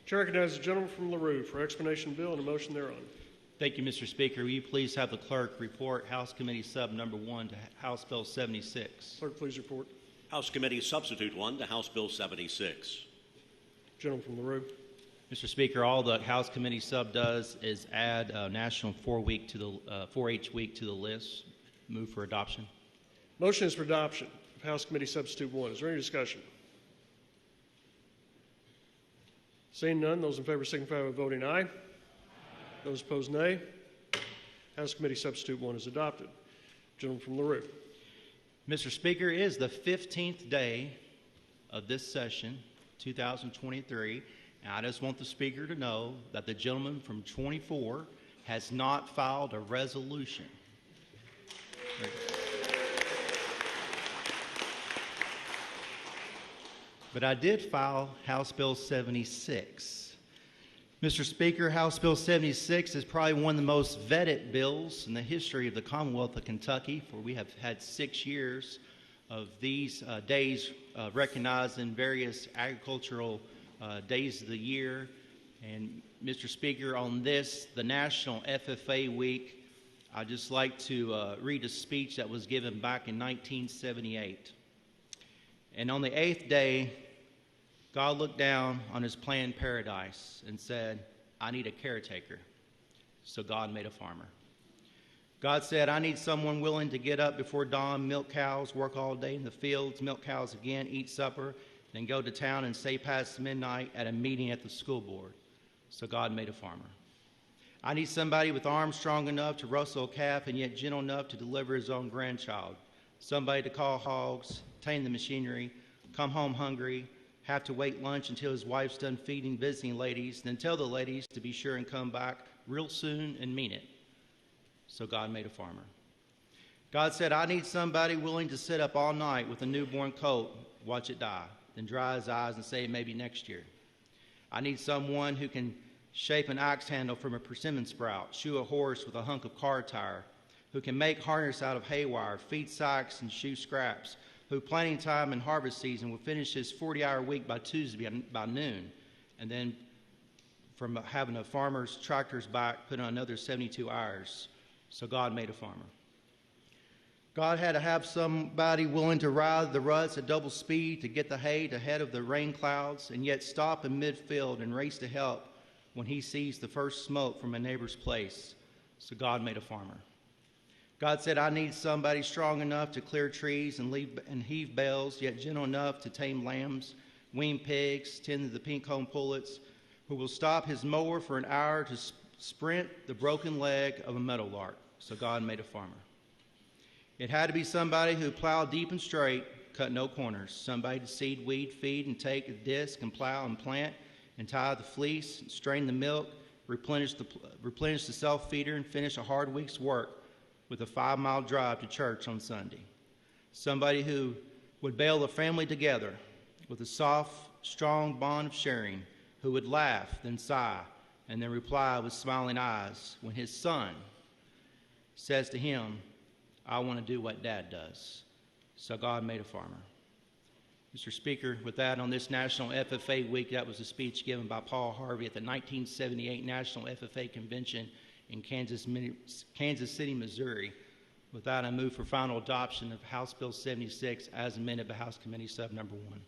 Chair recognizes the gentleman from LaRue for explanation of the bill and a motion thereon. Thank you, Mr. Speaker. Will you please have the clerk report House Committee Sub Number 1 to House Bill 76? Clerk, please report. House Committee Substitute 1 to House Bill 76. Gentleman from LaRue. Mr. Speaker, all the House Committee Sub does is add National 4-H Week to the list. Move for adoption. Motion is for adoption of House Committee Substitute 1. Is there any discussion? Seeing none, those in favor signify by voting aye. Aye. Those opposed, nay. House Committee Substitute 1 is adopted. Gentleman from LaRue. Mr. Speaker, it is the 15th day of this session, 2023, and I just want the Speaker to know that the gentleman from 24 has not filed a resolution. But I did file House Bill 76. Mr. Speaker, House Bill 76 is probably one of the most vetted bills in the history of the Commonwealth of Kentucky, for we have had 6 years of these days recognized in various agricultural days of the year. And Mr. Speaker, on this, the National FFA Week, I'd just like to read a speech that was given back in 1978. And on the 8th day, God looked down on his planned paradise and said, I need a caretaker. So God made a farmer. God said, I need someone willing to get up before dawn, milk cows, work all day in the fields, milk cows again, eat supper, then go to town and stay past midnight at a meeting at the school board. So God made a farmer. I need somebody with arms strong enough to rustle a calf and yet gentle enough to deliver his own grandchild. Somebody to call hogs, tame the machinery, come home hungry, have to wait lunch until his wife's done feeding visiting ladies, then tell the ladies to be sure and come back real soon and mean it. So God made a farmer. God said, I need somebody willing to sit up all night with a newborn colt, watch it die, then dry his eyes and say maybe next year. I need someone who can shape an axe handle from a persimmon sprout, shoe a horse with a hunk of car tire, who can make harness out of haywire, feed sacks and shoe scraps, who planting time and harvest season will finish his 40-hour week by Tuesday by noon, and then from having a farmer's tractor's back, put on another 72 hours. So God made a farmer. God had to have somebody willing to ride the ruts at double speed to get the hay ahead of the rain clouds, and yet stop in midfield and race to help when he sees the first smoke from a neighbor's place. So God made a farmer. God said, I need somebody strong enough to clear trees and heave bales, yet gentle enough to tame lambs, wean pigs, tend to the pink-cone pullets, who will stop his mower for an hour to sprint the broken leg of a meadowlark. So God made a farmer. It had to be somebody who plowed deep and straight, cut no corners, somebody to seed, weed, feed, and take a disc and plow and plant and tie the fleece, strain the milk, replenish the self-feeder, and finish a hard week's work with a 5-mile drive to church on Sunday. Somebody who would bail the family together with a soft, strong bond of sharing, who would laugh, then sigh, and then reply with smiling eyes when his son says to him, I want to do what Dad does. So God made a farmer. Mr. Speaker, with that, on this National FFA Week, that was a speech given by Paul Harvey at the 1978 National FFA Convention in Kansas City, Missouri. With that, I move for final adoption of House Bill 76 as amended by House Committee Sub Number 1.